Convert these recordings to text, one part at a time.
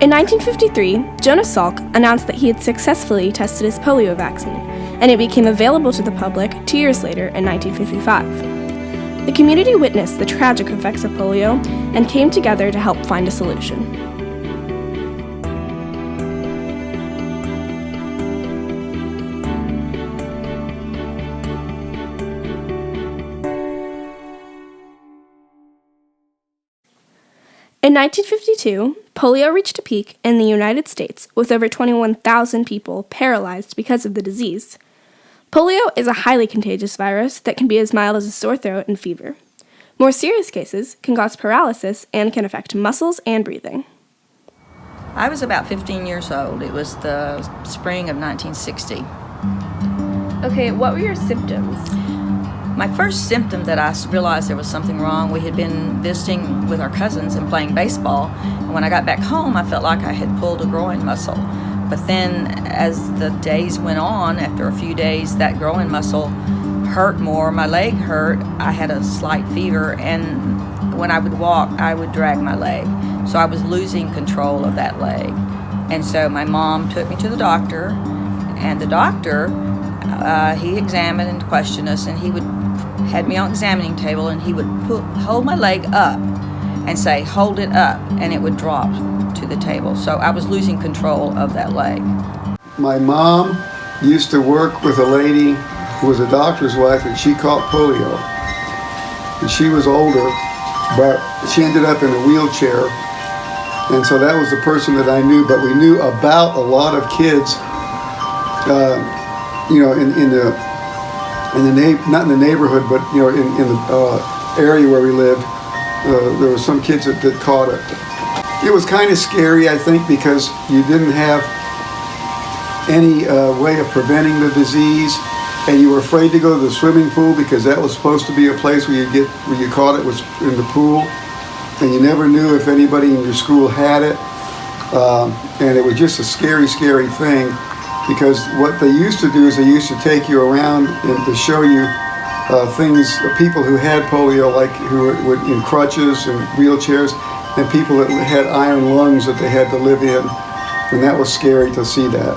In 1953, Jonas Salk announced that he had successfully tested his polio vaccine, and it became available to the public 2 years later in 1955. The community witnessed the tragic effects of polio and came together to help find a solution. In 1952, polio reached a peak in the United States with over 21,000 people paralyzed because of the disease. Polio is a highly contagious virus that can be as mild as a sore throat and fever. More serious cases can cause paralysis and can affect muscles and breathing. I was about 15 years old. It was the spring of 1960. Okay, what were your symptoms? My first symptom that I realized there was something wrong, we had been visiting with our cousins and playing baseball, and when I got back home, I felt like I had pulled a groin muscle. But then as the days went on, after a few days, that groin muscle hurt more, my leg hurt, I had a slight fever, and when I would walk, I would drag my leg. So I was losing control of that leg. And so my mom took me to the doctor, and the doctor, he examined and questioned us, and he had me on the examining table, and he would hold my leg up and say, "Hold it up," and it would drop to the table. So I was losing control of that leg. My mom used to work with a lady who was a doctor's wife, and she caught polio. And she was older, but she ended up in a wheelchair. And so that was the person that I knew, but we knew about a lot of kids, not in the neighborhood, but in the area where we lived, there were some kids that caught it. It was kind of scary, I think, because you didn't have any way of preventing the disease, and you were afraid to go to the swimming pool because that was supposed to be a place where you caught it was in the pool, and you never knew if anybody in your school had it, and it was just a scary, scary thing. Because what they used to do is they used to take you around and to show you things, people who had polio, like who were in crutches and wheelchairs, and people that had iron lungs that they had to live in, and that was scary to see that.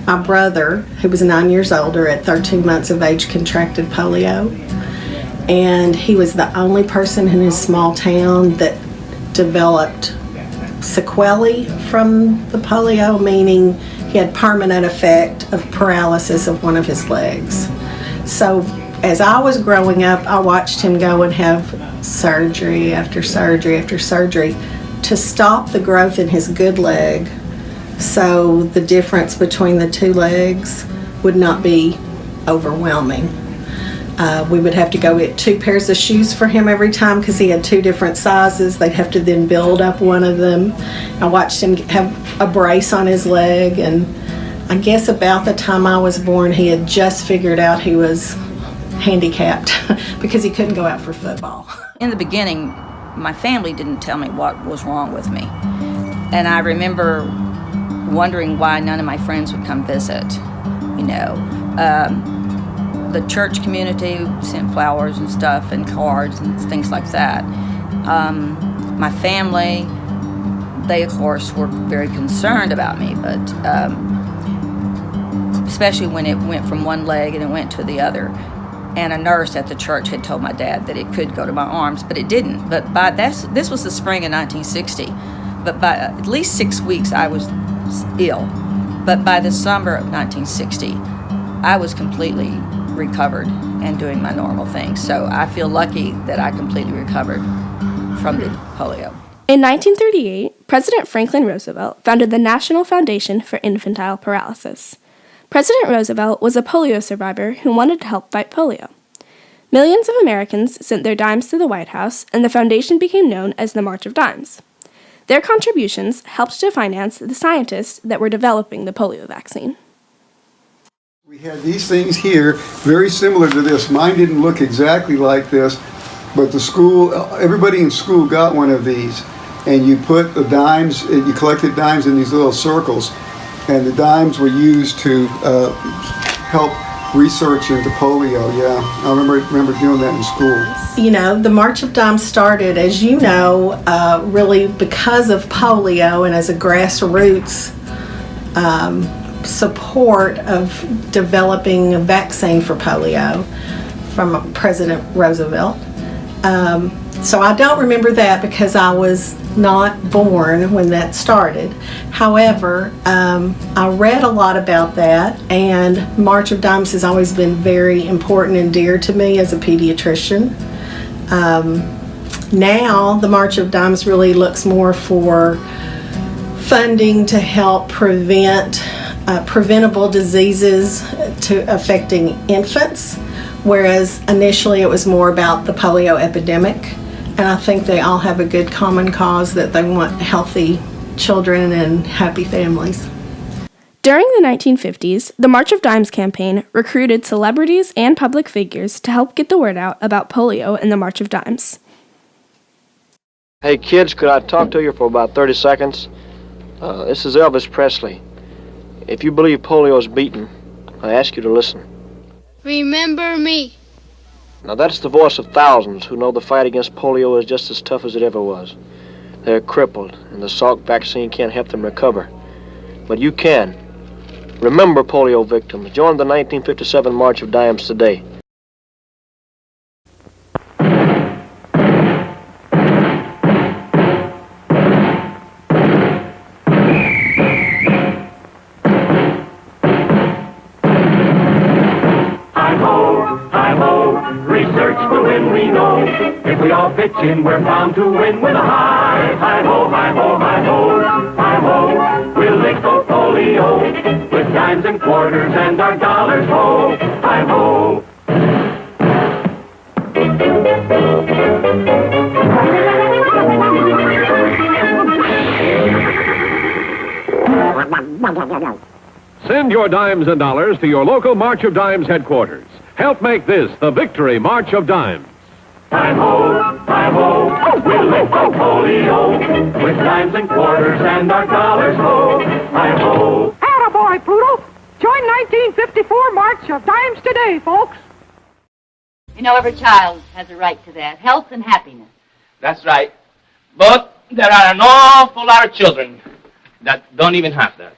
My brother, who was 9 years older, at 13 months of age, contracted polio, and he was the only person in his small town that developed sequelae from the polio, meaning he had permanent effect of paralysis of one of his legs. So as I was growing up, I watched him go and have surgery after surgery after surgery to stop the growth in his good leg, so the difference between the two legs would not be overwhelming. We would have to go get 2 pairs of shoes for him every time because he had 2 different sizes. They'd have to then build up one of them. I watched him have a brace on his leg, and I guess about the time I was born, he had just figured out he was handicapped because he couldn't go out for football. In the beginning, my family didn't tell me what was wrong with me. And I remember wondering why none of my friends would come visit, The church community sent flowers and stuff and cards and things like that. My family, they of course were very concerned about me, but especially when it went from one leg and it went to the other. And a nurse at the church had told my dad that it could go to my arms, but it didn't. But this was the spring of 1960. But by at least 6 weeks I was ill. But by the summer of 1960, I was completely recovered and doing my normal things. So I feel lucky that I completely recovered from the polio. In 1938, President Franklin Roosevelt founded the National Foundation for Infantile Paralysis. President Roosevelt was a polio survivor who wanted to help fight polio. Millions of Americans sent their dimes to the White House, and the foundation became known as the March of Dimes. Their contributions helped to finance the scientists that were developing the polio vaccine. We had these things here, very similar to this. Mine didn't look exactly like this, but the school, everybody in school got one of these. And you put the dimes, you collected dimes in these little circles, and the dimes were used to help research into polio. Yeah, I remember doing that in school. You know, the March of Dimes started, as you know, really because of polio and as a grassroots support of developing a vaccine for polio from President Roosevelt. So I don't remember that because I was not born when that started. However, I read a lot about that, and March of Dimes has always been very important and dear to me as a pediatrician. Now the March of Dimes really looks more for funding to help prevent preventable diseases affecting infants, whereas initially it was more about the polio epidemic. And I think they all have a good common cause, that they want healthy children and happy families. During the 1950s, the March of Dimes campaign recruited celebrities and public figures to help get the word out about polio and the March of Dimes. Hey kids, could I talk to you for about 30 seconds? This is Elvis Presley. If you believe polio is beaten, I ask you to listen. Remember me. Now that's the voice of thousands who know the fight against polio is just as tough as it ever was. They're crippled, and the Salk vaccine can't help them recover. But you can. Remember polio victims. Join the 1957 March of Dimes today. Research will win, we know. If we all pitch in, we're bound to win with a high, hi ho, hi ho, hi ho, hi ho. We'll lick the polio with dimes and quarters and our dollars, ho, hi ho. Send your dimes and dollars to your local March of Dimes headquarters. Help make this the Victory March of Dimes. Hi ho, we'll lick the polio with dimes and quarters and our dollars, ho, hi ho. Attaboy, Poodle. Join 1954 March of Dimes today, folks. You know, every child has a right to that, health and happiness. That's right. But there are an awful lot of children that don't even have that.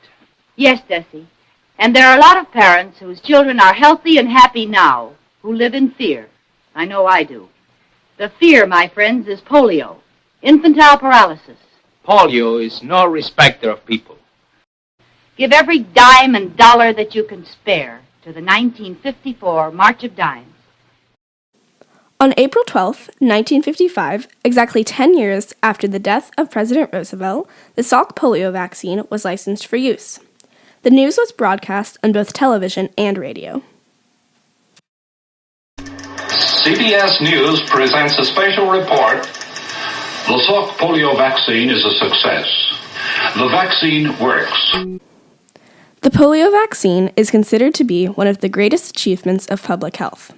Yes, Desi. And there are a lot of parents whose children are healthy and happy now, who live in fear. I know I do. The fear, my friends, is polio, infantile paralysis. Polio is no respecter of people. Give every dime and dollar that you can spare to the 1954 March of Dimes. On April 12, 1955, exactly 10 years after the death of President Roosevelt, the Salk polio vaccine was licensed for use. The news was broadcast on both television and radio. CBS News presents a special report. The Salk polio vaccine is a success. The vaccine works. The polio vaccine is considered to be one of the greatest achievements of public health.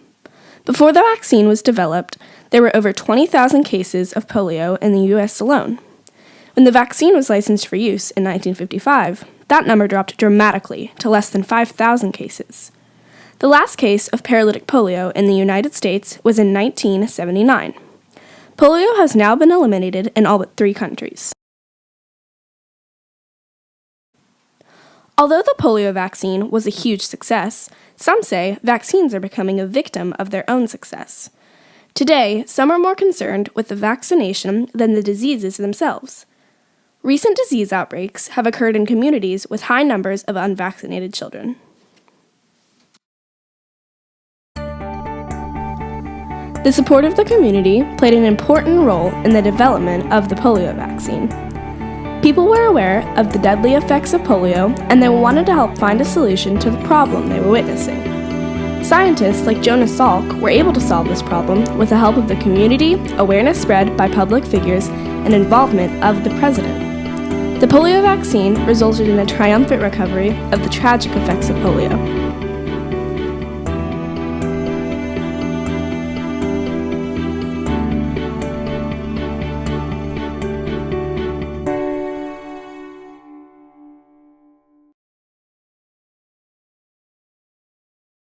Before the vaccine was developed, there were over 20,000 cases of polio in the U.S. alone. When the vaccine was licensed for use in 1955, that number dropped dramatically to less than 5,000 cases. The last case of paralytic polio in the United States was in 1979. Polio has now been eliminated in all but 3 countries. Although the polio vaccine was a huge success, some say vaccines are becoming a victim of their own success. Today, some are more concerned with the vaccination than the diseases themselves. Recent disease outbreaks have occurred in communities with high numbers of unvaccinated children. The support of the community played an important role in the development of the polio vaccine. People were aware of the deadly effects of polio, and they wanted to help find a solution to the problem they were witnessing. Scientists like Jonas Salk were able to solve this problem with the help of the community, awareness spread by public figures, and involvement of the president. The polio vaccine resulted in a triumphant recovery of the tragic effects of polio.